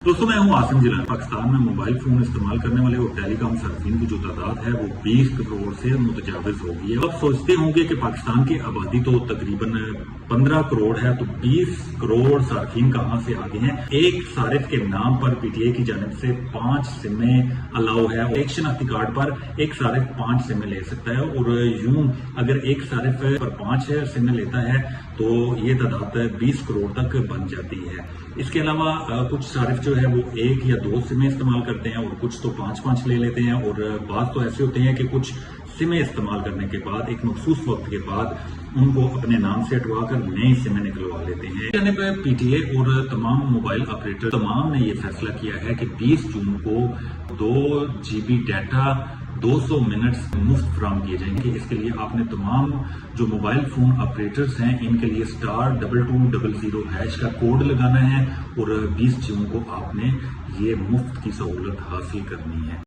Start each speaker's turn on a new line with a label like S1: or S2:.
S1: दोस्तों मैं हूं आसिम जिलानी। पाकिस्तान में मोबाइल फोन इस्तेमाल करने वाले और टेलीकॉम सर्फिन की जो तादाद है वो 20 करोड़ से मुतजाविज हो गई है। अब सोचते होंगे कि पाकिस्तान की आबादी तो तकरीबन 15 करोड़ है, तो 20 करोड़ सार्फिन कहां से आ गए हैं। एक सारिफ के नाम पर पीटीए की जानिब से 5 सिमें अलाउ है। एक शनाख्ती कार्ड पर एक सारिफ 5 सिमें ले सकता है, और यूं अगर एक सारिफ पर 5 सिमें लेता है तो ये तादाद 20 करोड़ तक बन जाती है। इसके अलावा कुछ सारिफ जो है वो 1 या 2 सिमें इस्तेमाल करते हैं, और कुछ तो 5-5 ले लेते हैं, और बात तो ऐसे होते हैं कि कुछ सिमें इस्तेमाल करने के बाद एक मखसूस वक्त के बाद उनको अपने नाम से हटवा कर नई सिमें निकलवा लेते हैं। यानी पीटीए और तमाम मोबाइल ऑपरेटर तमाम ने ये फैसला किया है कि 20 जून को 2 GB डाटा 200 मिनट्स मुफ्त फराहम किए जाएंगे। इसके लिए आपने तमाम जो मोबाइल फोन ऑपरेटर्स हैं इनके लिए *2200# का कोड लगाना है, और 20 जून को आपने ये मुफ्त की सहूलत हासिल करनी है।